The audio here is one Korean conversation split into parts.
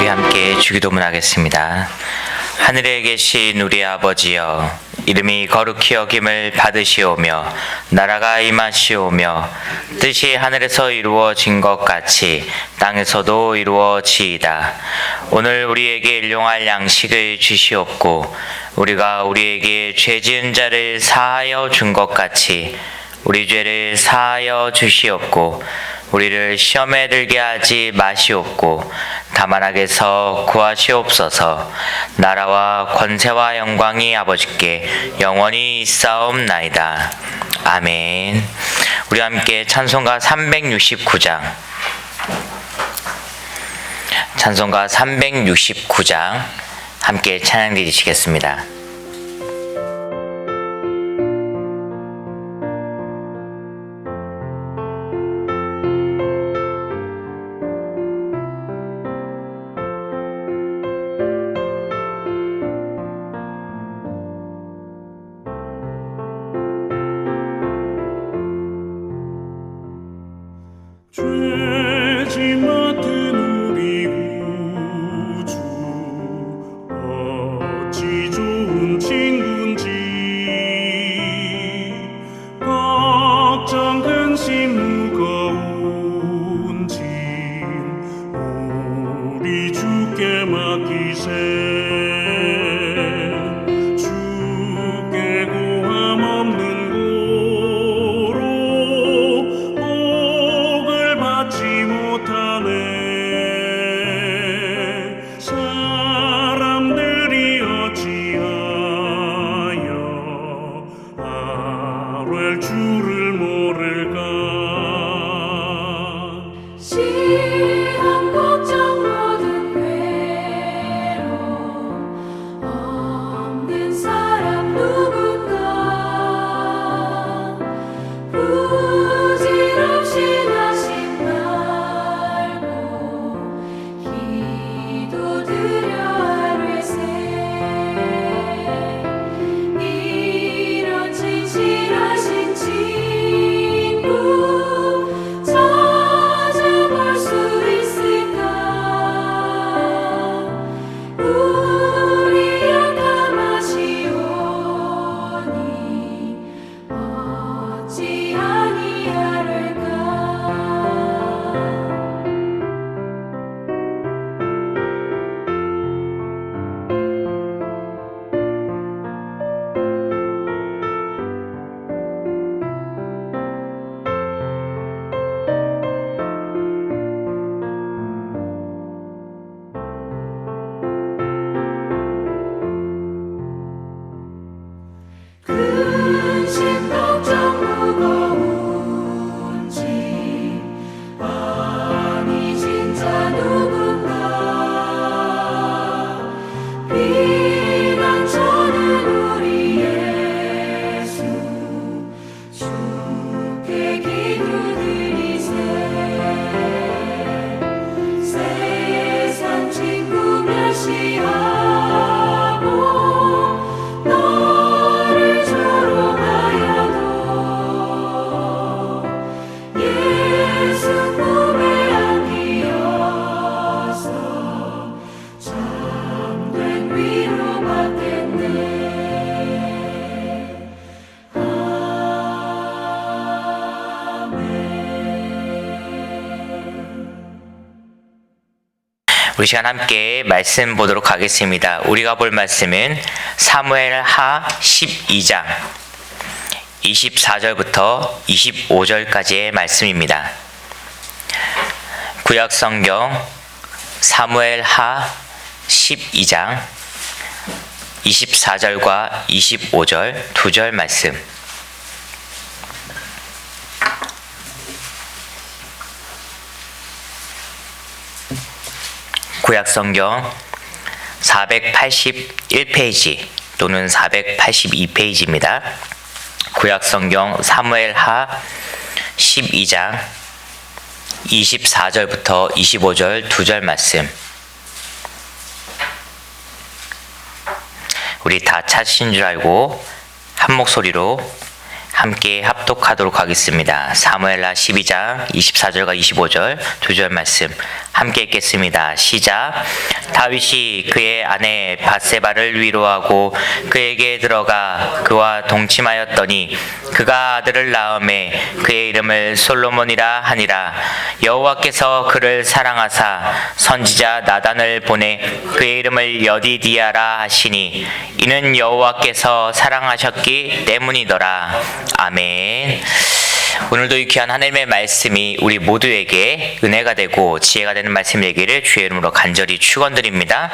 우리 함께 주기도문 하겠습니다. 하늘에 계신 우리 아버지여, 이름이 거룩히 여김을 받으시오며 나라가 임하시오며 뜻이 하늘에서 이루어진 것 같이 땅에서도 이루어지이다. 오늘 우리에게 일용할 양식을 주시옵고 우리가 우리에게 죄 지은 자를 사하여 준 것 같이 우리 죄를 사하여 주시옵고 우리를 시험에 들게 하지 마시옵고 다만 악에서 구하시옵소서. 나라와 권세와 영광이 아버지께 영원히 있사옵나이다. 아멘. 우리 함께 찬송가 369장 함께 찬양 드리시겠습니다. 죄지 맡은 우리 구주 어찌 좋은 친구인지 걱정 근심 무거운 짐 우리 주께 맡기세. 주께 고함 없는 사람들이 어찌하여 아뢰 주를 모를까. 시험 걱정 모든 괴로움 없는 사람 누군가 부질없이 나심 말고 기도드려 아뢰세. 이런 진실하신 친구 찾아볼 수 있을까. 우리 약함하시오니 어찌 아니하를까. 근심 걱정 무거운 짐 아니 진짜 누군가 비난 저는 우리 예수 주께 기도드리세. 세상 친구 멸시하고 너를 조롱하여도 예수 품에 안기어서 참된 위로받겠네. 우리 시간 함께 말씀 보도록 하겠습니다. 우리가 볼 말씀은 사무엘하 12장 24절부터 25절까지의 말씀입니다. 구약성경 사무엘하 12장 24절과 25절 두 절 말씀. 구약성경 481페이지 또는 482페이지입니다. 구약성경 사무엘하 12장 24절부터 25절 두 절 말씀. 우리 다 찾으신 줄 알고 한 목소리로 함께 합독하도록 하겠습니다. 사무엘하 12장 24절과 25절 두 절 말씀 함께 읽겠습니다. 시작. 다윗이 그의 아내 밧세바를 위로하고 그에게 들어가 그와 동침하였더니 그가 아들을 낳음에 그의 이름을 솔로몬이라 하니라. 여호와께서 그를 사랑하사 선지자 나단을 보내 그의 이름을 여디디아라 하시니 이는 여호와께서 사랑하셨기 때문이더라. 아멘. 오늘도 이 귀한 하나님의 말씀이 우리 모두에게 은혜가 되고 지혜가 되는 말씀 되기를 주의 이름으로 간절히 축원드립니다.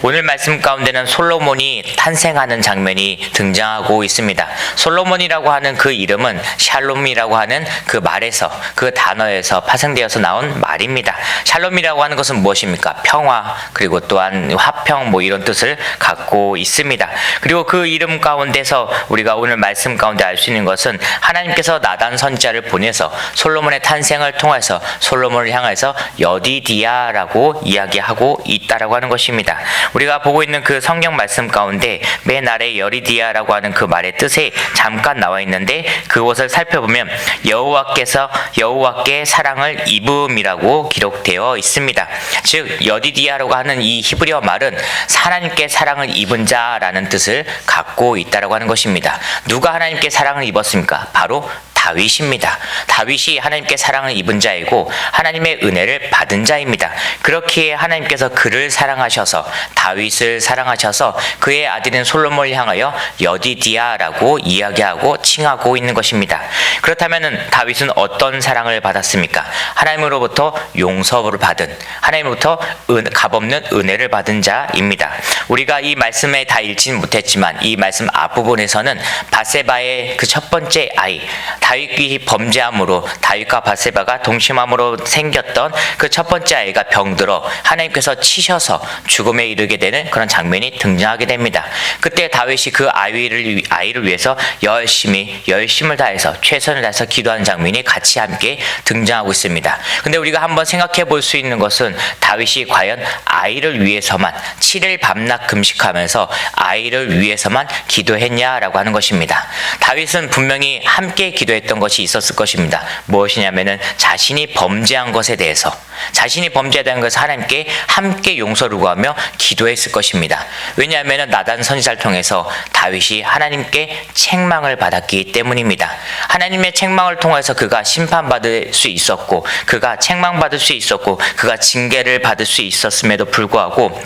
오늘 말씀 가운데는 솔로몬이 탄생하는 장면이 등장하고 있습니다. 솔로몬이라고 하는 그 이름은 샬롬이라고 하는 그 말에서, 그 단어에서 파생되어서 나온 말입니다. 샬롬이라고 하는 것은 무엇입니까? 평화, 그리고 또한 화평 이런 뜻을 갖고 있습니다. 그리고 그 이름 가운데서 우리가 오늘 말씀 가운데 알 수 있는 것은 하나님께서 나단 선지자를 보내서 솔로몬의 탄생을 통해서 솔로몬을 향해서 여디디아라고 이야기하고 있다라고 하는 것입니다. 우리가 보고 있는 그 성경 말씀 가운데 맨 아래 여디디아라고 하는 그 말의 뜻이 잠깐 나와 있는데 그것을 살펴보면 여호와께 사랑을 입음이라고 기록되어 있습니다. 즉 여디디아라고 하는 이 히브리어 말은 하나님께 사랑을 입은 자라는 뜻을 갖고 있다라고 하는 것입니다. 누가 하나님께 사랑을 입었습니까? 바로 다윗입니다. 다윗이 하나님께 사랑을 입은 자이고 하나님의 은혜를 받은 자입니다. 그렇기에 하나님께서 그를 사랑하셔서 다윗을 사랑하셔서 그의 아들인 솔로몬을 향하여 여디디아라고 이야기하고 칭하고 있는 것입니다. 그렇다면 다윗은 어떤 사랑을 받았습니까? 하나님으로부터 용서를 받은, 하나님으로부터 값없는 은혜를 받은 자입니다. 우리가 이 말씀에 다 읽지는 못했지만 이 말씀 앞부분에서는 밧세바의 그 첫 번째 아이, 다윗이 범죄함으로 다윗과 밧세바가 동침함으로 생겼던 그 첫 번째 아이가 병들어 하나님께서 치셔서 죽음에 이르게 되는 그런 장면이 등장하게 됩니다. 그때 다윗이 그 아이를 위해서 열심을 다해서 최선을 다해서 기도하는 장면이 같이 함께 등장하고 있습니다. 근데 우리가 한번 생각해 볼 수 있는 것은 다윗이 과연 아이를 위해서만 7일 밤낮 금식하면서 아이를 위해서만 기도했냐라고 하는 것입니다. 다윗은 분명히 함께 기도했던 것이 있었을 것입니다. 무엇이냐면은 자신이 범죄한 것에 대해서, 자신이 범죄한 것을 하나님께 함께 용서를 구하며 기도했을 것입니다. 왜냐하면 나단 선지자를 통해서 다윗이 하나님께 책망을 받았기 때문입니다. 하나님의 책망을 통해서 그가 심판받을 수 있었고, 그가 책망받을 수 있었고, 그가 징계를 받을 수 있었음에도 불구하고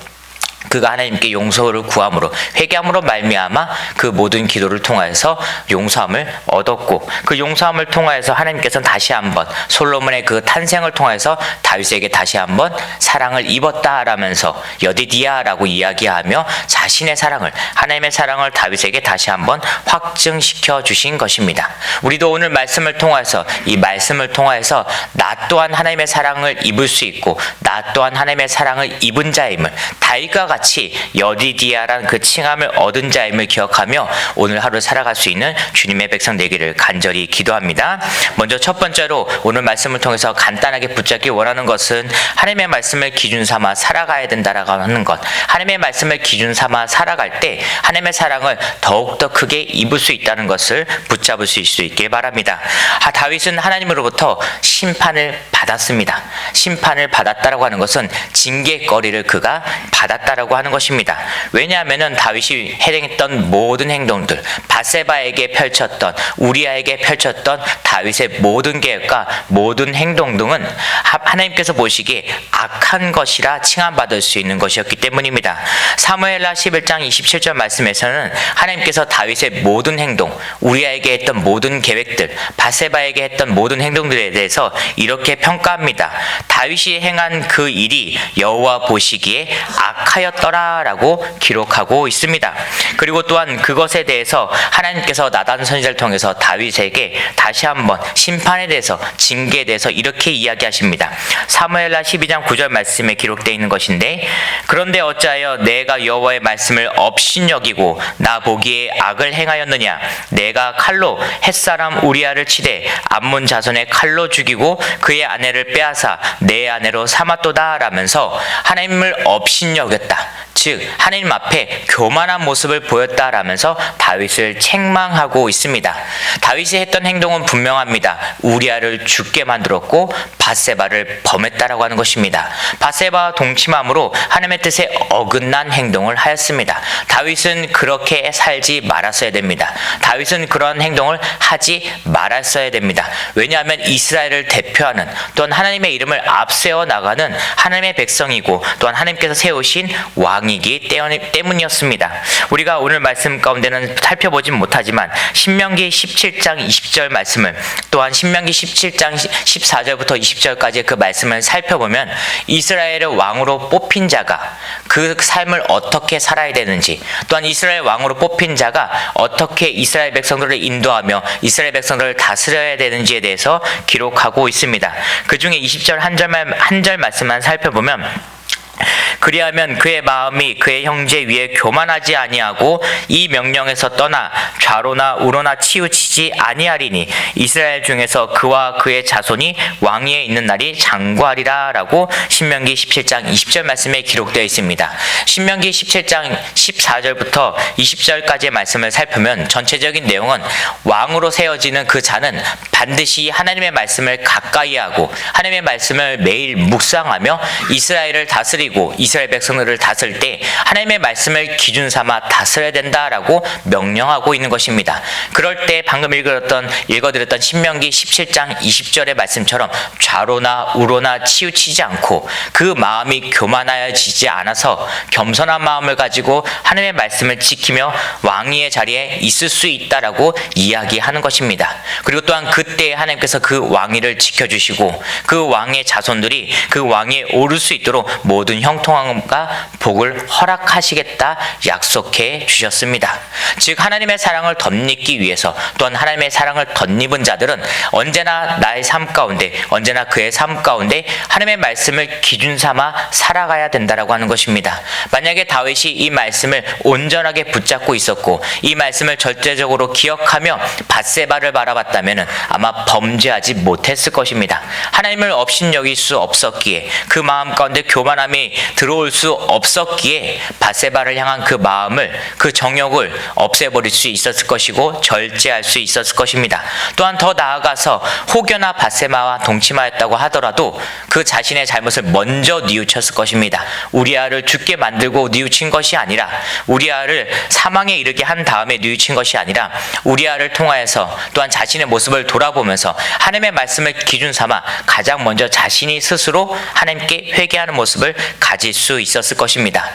그가 하나님께 용서를 구함으로, 회개함으로 말미암아 그 모든 기도를 통하여서 용서함을 얻었고, 그 용서함을 통하여서 하나님께서는 다시 한번 솔로몬의 그 탄생을 통해서 다윗에게 다시 한번 사랑을 입었다라면서 여디디아라고 이야기하며 자신의 사랑을, 하나님의 사랑을 다윗에게 다시 한번 확증시켜 주신 것입니다. 우리도 오늘 말씀을 통해서, 이 말씀을 통해서 나 또한 하나님의 사랑을 입을 수 있고 나 또한 하나님의 사랑을 입은 자임을, 다윗과 같이 여디디아라는 그 칭함을 얻은 자임을 기억하며 오늘 하루 살아갈 수 있는 주님의 백성 되기를 간절히 기도합니다. 먼저 첫 번째로 오늘 말씀을 통해서 간단하게 붙잡기 원하는 것은 하나님의 말씀을 기준 삼아 살아가야 된다라고 하는 것. 하나님의 말씀을 기준 삼아 살아갈 때 하나님의 사랑을 더욱더 크게 입을 수 있다는 것을 붙잡을 수 있길 바랍니다. 다윗은 하나님으로부터 심판을 받았습니다. 심판을 받았다라고 하는 것은 징계거리를 그가 받았다라고 하는 것입니다. 왜냐하면 다윗이 행했던 모든 행동들, 밧세바에게 펼쳤던, 우리아에게 펼쳤던 다윗의 모든 계획과 모든 행동 등은 하나님께서 보시기에 악한 것이라 칭함받을 수 있는 것이었기 때문입니다. 사무엘하 11장 27절 말씀에서는 하나님께서 다윗의 모든 행동, 우리아에게 했던 모든 계획들, 밧세바에게 했던 모든 행동들에 대해서 이렇게 평가합니다. 다윗이 행한 그 일이 여호와 보시기에 악하였더라라고 기록하고 있습니다. 그리고 또한 그것에 대해서 하나님께서 나단 선지자를 통해서 다윗에게 다시 한번 심판에 대해서, 징계에 대해서 이렇게 이야기하십니다. 사무엘하 12장 9절 말씀에 기록되어 있는 것인데, 그런데 어찌하여 내가 여호와의 말씀을 업신여기고 나 보기에 악을 행하였느냐? 내가 칼로 햇사람 우리아를 치되 암몬 자손의 칼로 죽이고 그의 아내를 빼앗아 내 아내로 삼았도다 라면서 하나님을 업신여겼다. 즉 하나님 앞에 교만한 모습을 보였다라면서 다윗을 책망하고 있습니다. 다윗이 했던 행동은 분명합니다. 우리아를 죽게 만들었고 밧세바를 범했다라고 하는 것입니다. 밧세바와 동침함으로 하나님의 뜻에 어긋난 행동을 하였습니다. 다윗은 그렇게 살지 말았어야 됩니다. 다윗은 그런 행동을 하지 말았어야 됩니다. 왜냐하면 이스라엘을 대표하는 또한 하나님의 이름을 앞세워 나가는 하나님의 백성이고 또한 하나님께서 세우신 왕이기 때문이었습니다. 우리가 오늘 말씀 가운데는 살펴보진 못하지만 신명기 17장 20절 말씀을 또한 신명기 17장 14절부터 20절까지 그 말씀을 살펴보면 이스라엘의 왕으로 뽑힌 자가 그 삶을 어떻게 살아야 되는지 또한 이스라엘 왕으로 뽑힌 자가 어떻게 이스라엘 백성들을 인도하며 이스라엘 백성들을 다스려야 되는지에 대해서 기록하고 있습니다. 그 중에 20절 한 절 말씀만 살펴보면 그리하면 그의 마음이 그의 형제 위에 교만하지 아니하고 이 명령에서 떠나 좌로나 우로나 치우치지 아니하리니 이스라엘 중에서 그와 그의 자손이 왕위에 있는 날이 장구하리라 라고 신명기 17장 20절 말씀에 기록되어 있습니다. 신명기 17장 14절부터 20절까지의 말씀을 살펴보면 전체적인 내용은 왕으로 세워지는 그 자는 반드시 하나님의 말씀을 가까이 하고 하나님의 말씀을 매일 묵상하며 이스라엘을 다스리고 이스라엘 백성들을 다스릴 때 하나님의 말씀을 기준 삼아 다스려야 된다라고 명령하고 있는 것입니다. 그럴 때 방금 읽어드렸던 신명기 17장 20절의 말씀처럼 좌로나 우로나 치우치지 않고 그 마음이 교만하여지지 않아서 겸손한 마음을 가지고 하나님의 말씀을 지키며 왕위의 자리에 있을 수 있다라고 이야기하는 것입니다. 그리고 또한 그때 하나님께서 그 왕위를 지켜주시고 그 왕의 자손들이 그 왕위에 오를 수 있도록 모든 형통함과 복을 허락하시겠다 약속해 주셨습니다. 즉 하나님의 사랑을 덧입기 위해서 또한 하나님의 사랑을 덧입은 자들은 언제나 나의 삶 가운데 언제나 그의 삶 가운데 하나님의 말씀을 기준 삼아 살아가야 된다라고 하는 것입니다. 만약에 다윗이 이 말씀을 온전하게 붙잡고 있었고 이 말씀을 절대적으로 기억하며 밧세바를 바라봤다면 아마 범죄하지 못했을 것입니다. 하나님을 업신여길 수 없었기에 그 마음 가운데 교만함이 들어올 수 없었기에 밧세바를 향한 그 마음을 그 정욕을 없애버릴 수 있었을 것이고 절제할 수 있었을 것입니다. 또한 더 나아가서 혹여나 밧세바와 동침하였다고 하더라도 그 자신의 잘못을 먼저 뉘우쳤을 것입니다. 우리아를 죽게 만들고 뉘우친 것이 아니라 우리아를 사망에 이르게 한 다음에 뉘우친 것이 아니라 우리아를 통하여서 또한 자신의 모습을 돌아보면서 하나님의 말씀을 기준 삼아 가장 먼저 자신이 스스로 하나님께 회개하는 모습을 가질 수 있었을 것입니다.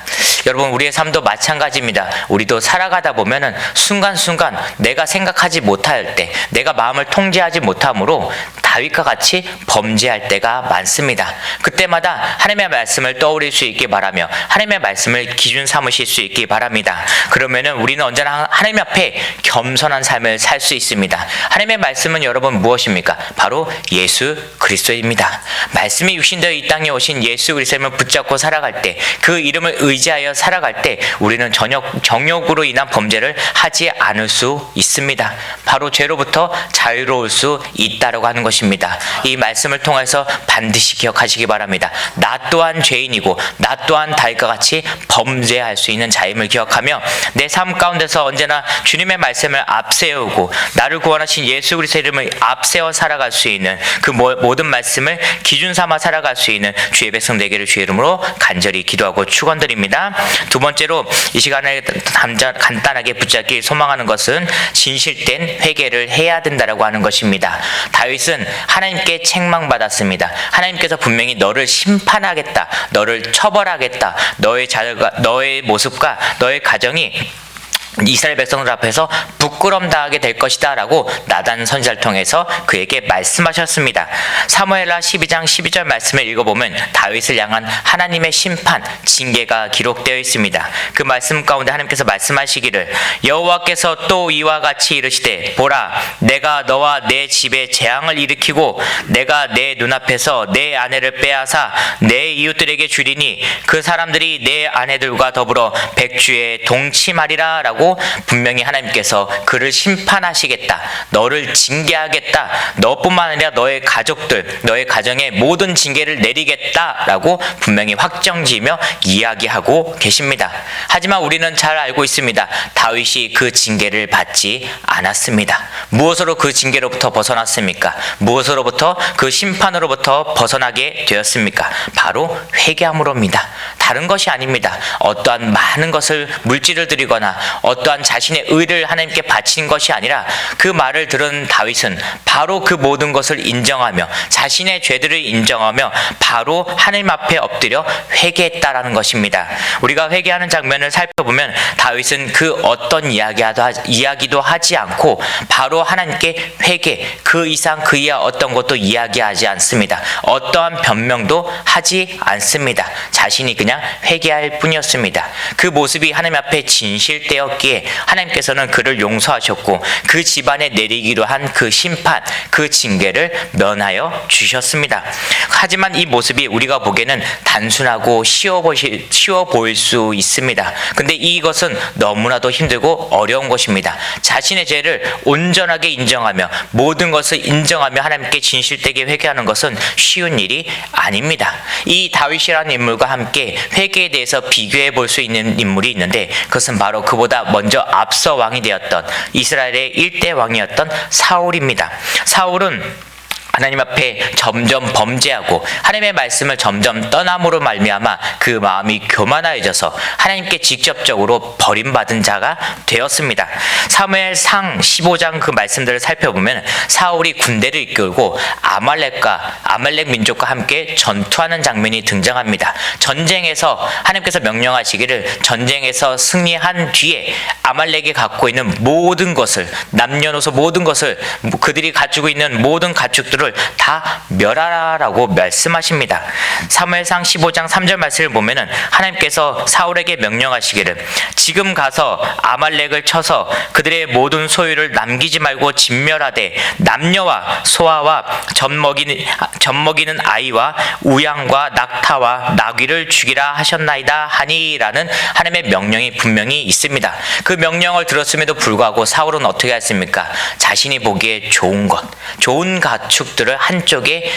여러분 우리의 삶도 마찬가지입니다. 우리도 살아가다 보면은 순간순간 내가 생각하지 못할 때 내가 마음을 통제하지 못함으로 다윗과 같이 범죄할 때가 많습니다. 그때마다 하나님의 말씀을 떠올릴 수 있게 바라며 하나님의 말씀을 기준 삼으실 수 있게 바랍니다. 그러면은 우리는 언제나 하나님 앞에 겸손한 삶을 살 수 있습니다. 하나님의 말씀은 여러분 무엇입니까? 바로 예수 그리스도입니다. 말씀이 육신되어 이 땅에 오신 예수 그리스도를 붙잡고 살아갈 때 그 이름을 의지하여 살아갈 때 우리는 정욕으로 인한 범죄를 하지 않을 수 있습니다. 바로 죄로부터 자유로울 수 있다라고 하는 것입니다. 이 말씀을 통해서 반드시 기억하시기 바랍니다. 나 또한 죄인이고 나 또한 다윗과 같이 범죄할 수 있는 자임을 기억하며 내 삶 가운데서 언제나 주님의 말씀을 앞세우고 나를 구원하신 예수 그리스도의 이름을 앞세워 살아갈 수 있는 그 모든 말씀을 기준 삼아 살아갈 수 있는 주의 백성 되기를 주의 이름으로 간절히 기도하고 축원드립니다. 두 번째로 이 시간에 간단하게 붙잡기 소망하는 것은 진실된 회개를 해야 된다라고 하는 것입니다. 다윗은 하나님께 책망받았습니다. 하나님께서 분명히 너를 심판하겠다, 너를 처벌하겠다, 너의 모습과 너의 가정이 이스라엘 백성들 앞에서 부끄럼 당하게 될 것이다 라고 나단 선지자를 통해서 그에게 말씀하셨습니다. 사무엘하 12장 12절 말씀을 읽어보면 다윗을 향한 하나님의 심판, 징계가 기록되어 있습니다. 그 말씀 가운데 하나님께서 말씀하시기를 여호와께서 또 이와 같이 이르시되 보라 내가 너와 내 집에 재앙을 일으키고 내가 내 눈앞에서 내 아내를 빼앗아 내 이웃들에게 주리니 그 사람들이 내 아내들과 더불어 백주에 동침하리라 라고 하고 분명히 하나님께서 그를 심판하시겠다. 너를 징계하겠다. 너뿐만 아니라 너의 가족들, 너의 가정에 모든 징계를 내리겠다라고 분명히 확정지으며 이야기하고 계십니다. 하지만 우리는 잘 알고 있습니다. 다윗이 그 징계를 받지 않았습니다. 무엇으로 그 징계로부터 벗어났습니까? 무엇으로부터 그 심판으로부터 벗어나게 되었습니까? 바로 회개함으로입니다. 다른 것이 아닙니다. 어떠한 많은 것을 물질을 드리거나 어떠한 자신의 의를 하나님께 바친 것이 아니라 그 말을 들은 다윗은 바로 그 모든 것을 인정하며 자신의 죄들을 인정하며 바로 하나님 앞에 엎드려 회개했다라는 것입니다. 우리가 회개하는 장면을 살펴보면 다윗은 그 어떤 이야기도 하지 않고 바로 하나님께 회개, 그 이상 그 이하 어떤 것도 이야기하지 않습니다. 어떠한 변명도 하지 않습니다. 자신이 그냥 회개할 뿐이었습니다. 그 모습이 하나님 앞에 진실되었기에 하나님께서는 그를 용서하셨고 그 집안에 내리기로 한 그 심판, 그 징계를 면하여 주셨습니다. 하지만 이 모습이 우리가 보기에는 단순하고 쉬워 보일 수 있습니다. 근데 이것은 너무나도 힘들고 어려운 것입니다. 자신의 죄를 온전하게 인정하며 모든 것을 인정하며 하나님께 진실되게 회개하는 것은 쉬운 일이 아닙니다. 이 다윗이라는 인물과 함께 회개에 대해서 비교해 볼 수 있는 인물이 있는데 그것은 바로 그보다 먼저 앞서 왕이 되었던 이스라엘의 1대 왕이었던 사울입니다. 사울은 하나님 앞에 점점 범죄하고 하나님의 말씀을 점점 떠남으로 말미암아 그 마음이 교만하여져서 하나님께 직접적으로 버림받은 자가 되었습니다. 사무엘상 15장 그 말씀들을 살펴보면 사울이 군대를 이끌고 아말렉 민족과 함께 전투하는 장면이 등장합니다. 전쟁에서 하나님께서 명령하시기를 전쟁에서 승리한 뒤에 아말렉이 갖고 있는 모든 것을 남녀노소 모든 것을 그들이 가지고 있는 모든 가축들을 다 멸하라라고 말씀하십니다. 사무엘상 15장 3절 말씀을 보면은 하나님께서 사울에게 명령하시기를 지금 가서 아말렉을 쳐서 그들의 모든 소유를 남기지 말고 진멸하되 남녀와 소아와 젖먹이는 아이와 우양과 낙타와 나귀를 죽이라 하셨나이다 하니라는 하나님의 명령이 분명히 있습니다. 그 명령을 들었음에도 불구하고 사울은 어떻게 했습니까? 자신이 보기에 좋은 가축들을 한쪽에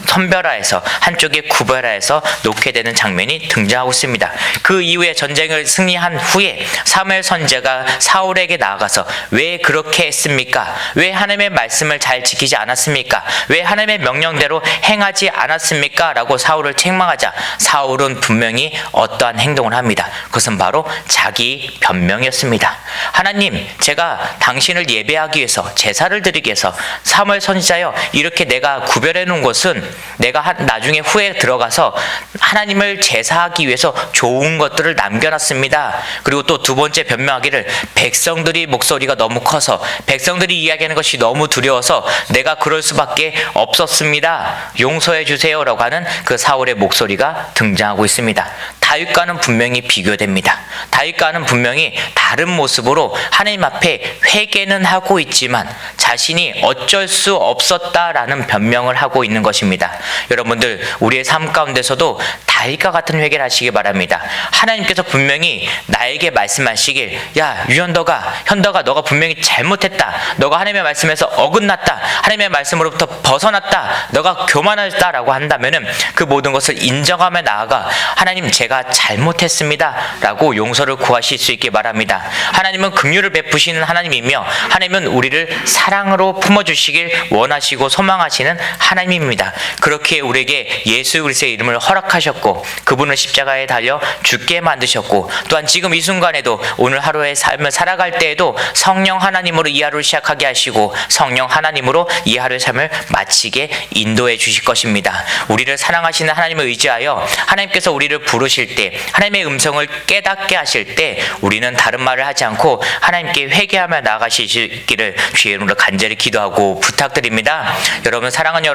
선별화해서 한쪽에 구별화해서 놓게 되는 장면이 등장하고 있습니다. 그 이후에 전쟁을 승리한 후에 사무엘 선지자가 사울에게 나아가서 왜 그렇게 했습니까? 왜 하나님의 말씀을 잘 지키지 않았습니까? 왜 하나님의 명령대로 행하지 않았습니까? 라고 사울을 책망하자 사울은 분명히 어떠한 행동을 합니다. 그것은 바로 자기 변명이었습니다. 하나님, 제가 당신을 예배하기 위해서 제사를 드리기 위해서 사무엘 선지자여 이렇게 내가 구별해 놓은 것은 내가 나중에 후에 들어가서 하나님을 제사하기 위해서 좋은 것들을 남겨놨습니다. 그리고 또 두 번째 변명하기를 백성들이 목소리가 너무 커서 백성들이 이야기하는 것이 너무 두려워서 내가 그럴 수밖에 없었습니다. 용서해 주세요라고 하는 그 사울의 목소리가 등장하고 있습니다. 다윗과는 분명히 비교됩니다. 다윗과는 분명히 다른 모습으로 하나님 앞에 회개는 하고 있지만 자신이 어쩔 수 없었다라는 변명을 하고 있는 것입니다. 여러분들 우리의 삶 가운데서도 다윗과 같은 회개를 하시기 바랍니다. 하나님께서 분명히 나에게 말씀하시길 야 현덕아 너가 분명히 잘못했다. 너가 하나님의 말씀에서 어긋났다. 하나님의 말씀으로부터 벗어났다. 너가 교만하다라고 한다면은 그 모든 것을 인정하며 나아가 하나님 제가 잘못했습니다 라고 용서를 구하실 수 있기 바랍니다. 하나님은 긍휼을 베푸시는 하나님이며 하나님은 우리를 사랑으로 품어주시길 원하시고 소망하시는 하나님입니다. 그렇게 우리에게 예수 그리스도의 이름을 허락하셨고 그분을 십자가에 달려 죽게 만드셨고 또한 지금 이 순간에도 오늘 하루의 삶을 살아갈 때에도 성령 하나님으로 이 하루를 시작하게 하시고 성령 하나님으로 이 하루의 삶을 마치게 인도해 주실 것입니다. 우리를 사랑하시는 하나님을 의지하여 하나님께서 우리를 부르실 때 하나님의 음성을 깨닫게 하실 때 우리는 다른 말을 하지 않고 하나님께 회개하며 나아가시기를 주의 이름으로 간절히 기도하고 부탁드립니다. 여러분 사랑하는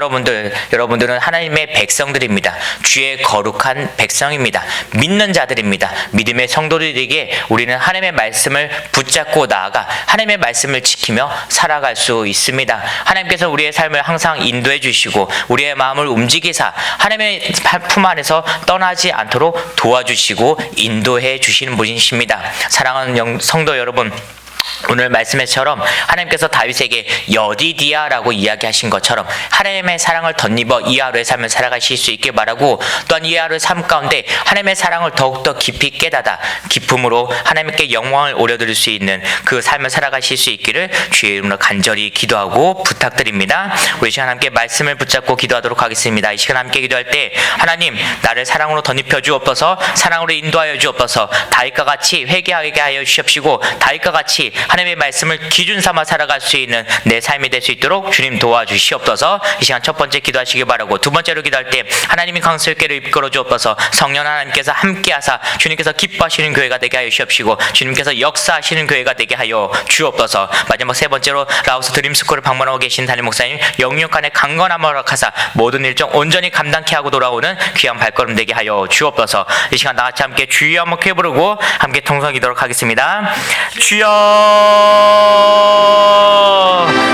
여러분들은 하나님의 백성들입니다. 주의 거룩한 백성입니다. 믿는 자들입니다. 믿음의 성도들에게 우리는 하나님의 말씀을 붙잡고 나아가 하나님의 말씀을 지키며 살아갈 수 있습니다. 하나님께서 우리의 삶을 항상 인도해 주시고 우리의 마음을 움직이사 하나님의 품 안에서 떠나지 않도록 도와주시고 인도해 주시는 분이십니다. 사랑하는 성도 여러분, 오늘 말씀에처럼 하나님께서 다윗에게 여디디아라고 이야기하신 것처럼 하나님의 사랑을 덧입어 이 하루의 삶을 살아가실 수 있게 바라고, 또한 이 하루의 삶 가운데 하나님의 사랑을 더욱더 깊이 깨닫아 기쁨으로 하나님께 영광을 올려드릴 수 있는 그 삶을 살아가실 수 있기를 주의 이름으로 간절히 기도하고 부탁드립니다. 우리 시간 함께 말씀을 붙잡고 기도하도록 하겠습니다. 이 시간 함께 기도할 때 하나님, 나를 사랑으로 덧입혀 주옵소서, 사랑으로 인도하여 주옵소서, 다윗과 같이 회개하게 하여 주십시고 다윗과 같이 하나님의 말씀을 기준 삼아 살아갈 수 있는 내 삶이 될 수 있도록 주님 도와주시옵소서. 이 시간 첫 번째 기도하시기 바라고, 두 번째로 기도할 때 하나님이 강설교를 이끌어 주옵소서, 성령 하나님께서 함께하사 주님께서 기뻐하시는 교회가 되게 하여 주옵시고 주님께서 역사하시는 교회가 되게 하여 주옵소서. 마지막 세 번째로 라오스 드림스쿨을 방문하고 계신 담임 목사님 영육간의 강건함을 허락하사 모든 일정 온전히 감당케 하고 돌아오는 귀한 발걸음 되게 하여 주옵소서. 이 시간 나같이 함께 주여 한번 크게 부르고 함께 통성기도록 하겠습니다. 주여,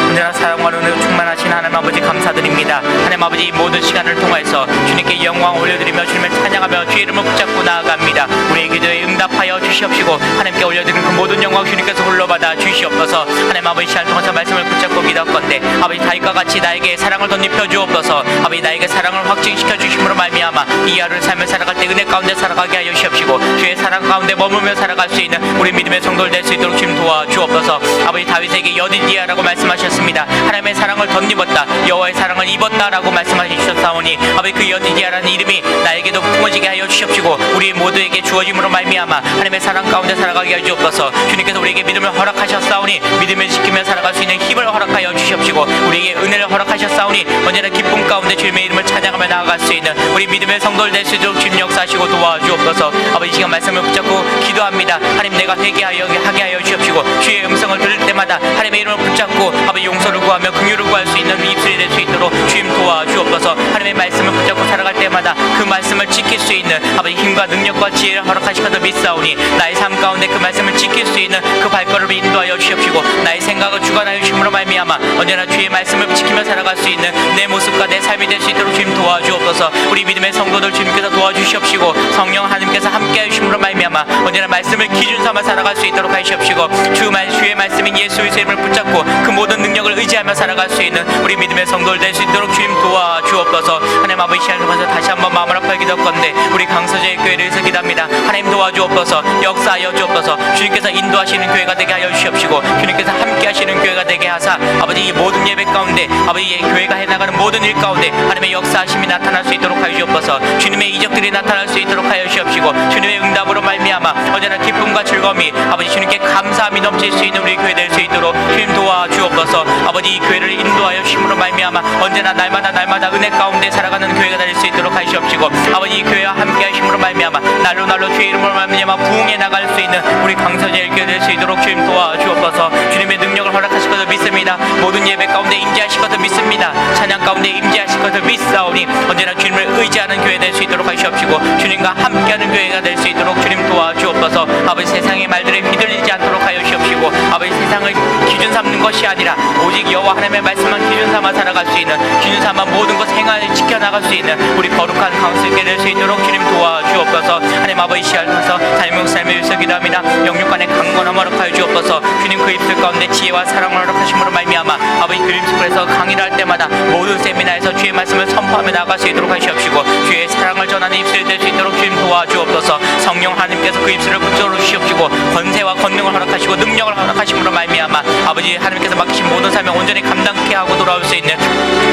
언제나 사랑과 은혜로 충만하신 하나님 아버지 감사드립니다. 하나님 아버지, 이 모든 시간을 통해서 주님께 영광 올려드리며 주님을 찬양하며 주의 이름을 붙잡고 나아갑니다. 우리의 기도에 응답하여 주시옵시고 하나님께 올려드리는 그 모든 영광 주님께서 홀로받아 주시옵소서. 하나님 아버지, 시간을 통해서 말씀을 붙잡고 기도하건대 아버지, 다윗과 같이 나에게 사랑을 덧입혀 주옵소서. 아버지, 나에게 사랑을 확증시켜 주심으로 말미암아 이 하루의 삶을 살아갈 때 은혜 가운데 살아가게 하여 주시옵시고 주의 사랑 가운데 머물며 살아갈 수 있는 우리 믿음의 성도를 될 수 있도록 주님 도와주옵소서. 아버지, 다윗에게 여디디아라고 말씀하셨습니다. 하나님의 사랑을 덧입었다, 여호와의 사랑을 입었다라고 말씀하셨사오니 아버지, 그 여디디아라는 이름이 나에게도 품어지게 하여 주시옵시고 우리 모두에게 주어짐으로 말미암아 하나님의 사랑 가운데 살아가게 하여 주옵소서. 주님께서 우리에게 믿음을 허락하셨사오니 믿음을 지키며 살아갈 수 있는 힘을 허락하여 주시옵시고 우리에게 은혜를 허락하셨사오니 언제나 기쁨 가운데 주님의 이름을 찬양하며 나아갈 수 있는 우리 믿음의 성도를 될 수 있도록 주님 역사하시고 도와주옵소서. 아버지, 이 시간 말씀을 붙잡고 기도합니다. 하나님, 내가 회개하여 하게 하여 주옵시고 주의 음성을 들을 때마다 하나님의 이름을 붙잡고 아버지, 용서를 구하며 긍휼을 구할 수 있는 입술이 될 수 있도록 주님 도와주옵소서. 하나님의 말씀을 붙잡고 살아갈 때마다 그 말씀을 지킬 수 있는 아버지, 힘과 능력과 지혜를 허락하시고도 믿사오니 나의 삶 가운데 그 말씀을 지킬 수 있는 그 발걸음을 인도하여 주시옵시고 나의 생각을 주관하여 주심으로 말미암아 언제나 주의 말씀을 지키며 살아갈 수 있는 내 모습과 내 삶이 될 수 있도록 주님 도와주옵소서. 우리 믿음의 성도들 주님께서 도와주시옵시고 성령 하나님께서 함께하여 주심으로 말미암아 언제나 말씀을 기준 삼아 살아갈 수 있도록 하시옵시고 주의 말씀인 예수의 이름을 붙잡고 그 모든 능력을 의지하며 살아갈 수 있는 우리 믿음의 성도들 될 수 있도록 주님 도와주옵소서. 하나님 아버지, 시간을 통해서 다시 한번 마음을 아파하게 기도하건대 우리 강서제일 교회를 위해서 기도합니다. 하나님 도와주옵소서, 역사하여 주옵소서. 주님께서 인도하시는 교회가 되게 하여 주시옵시고 주님께서 함께 하시는 교회가 되게 하사 아버지, 이 모든 예배 가운데 아버지, 교회가 해나가는 모든 일 가운데 하나님의 역사하심이 나타날 수 있도록 하여 주옵소서. 주님의 이적들이 나타날 수 있도록 하여 주시옵시고 주님의 응답으로 말미암아 언제나 기쁨과 즐거움이 아버지, 주님께 감사함이 넘칠 수 있는 우리 교회 될 수 있도록 주님 도와주옵소서. 아버지, 이 교회를 인도하여 주심으로 말미암아 언제나 날마다 은혜 가운데 살아가는 교회가 될 수 있도록 하시옵시고 아버지, 이 교회와 함께 하심으로 말미암아 날로 주의 이름으로 말미암아 부흥해 나갈 수 있는 우리 강서제일 교회 될 수 있도록 주님 도와주옵소서. 주님의 능력을 허락하실 것을 믿습니다. 모든 예배 가운데 임재하실 것을 믿습니다. 찬양 가운데 임재하실 것을 믿사오니 언제나 주님을 의지하는 교회 될 수 있도록 하시옵시고 주님과 함께하는 교회가 될 수 있도록 주님 도와주옵소서. 아버지, 세상의 말들에 휘둘리지 않도록 하여 주옵시고 아버지, 세상을 기준 삼는 것이 아니라 오직 여호와 하나님의 말씀만 기준 삼아 살아갈 수 있는, 기준 삼아 모든 것 생활을 지켜나갈 수 있는 우리 거룩한 강수있게 될 수 있도록 주님 도와주옵소서. 하나님 아버지, 시야를 통해서 삶의 삶을 위해서 기도합니다. 영육간의 강건함을 허락하여 주옵소서. 주님 그 입술 가운데 지혜와 사랑을 허락하심으로 말미암아 아버지, 그림스쿨에서 강의를 할 때마다 모든 세미나에서 주의 말씀을 선포하며 나갈 수 있도록 하시옵시고 주의 사랑을 전하는 입술이 될 수 있도록 주님 도와주옵소서. 성령 하나님께서 그 입술을 붙들어 주시옵시고 권세와 권능을 허락하시고 능력을 허락하심으로 말미암아 아버지, 하나님께서 맡기신 모든 삶을 온전히 감당케 하고 돌아올 수 있는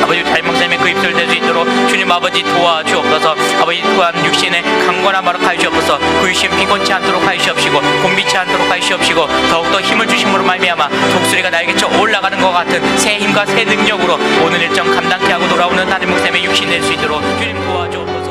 아버지, 잘못됨의 그 입술 될 수 있도록 주님 아버지 도와주옵소서. 아버지, 또한 육신의 강건함 허락하여 주옵소서. 그 육신 피곤치 않도록 하시옵시고 곤비치 않도록 하시옵시고 더욱더 힘을 주심으로 말미암아 독수리가 날개쳐 올라가는 것 같은 새 힘과 새 능력으로 오늘 일정 감당케 하고 돌아오는 하나님 목사님의 육신 될 수 있도록 주님 도와주옵소서.